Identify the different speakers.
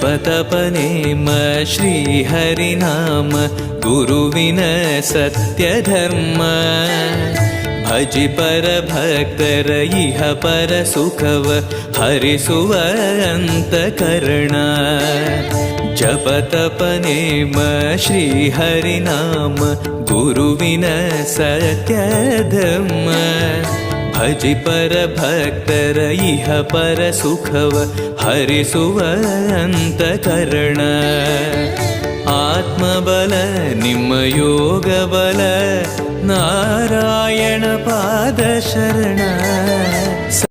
Speaker 1: ಜಪತಪನೇಮ ಶ್ರೀಹರಿನಾಮ ಗುರುವಿನ ಸತ್ಯಧರ್ಮ ಭಜಿ ಪರ ಭಕ್ತರ ಇಹ ಪರ ಸುಖವ ಹರಿಸುವ ಅಂತಃಕರಣ ಜಪತಪನೇಮ ಶ್ರೀಹರಿನಾಮ ಗುರುವಿನ ಸತ್ಯಧರ್ಮ ಭಜಿ ಪರ ಭಕ್ತರ ಇಹ ಪರ ಸುಖವ ಹರಿಸುವ ಅಂತಃಕರಣ ಆತ್ಮಬಲ ನಿಮ್ಮ ಯೋಗಬಲ ನಾರಾಯಣ ಪಾದ ಶರಣ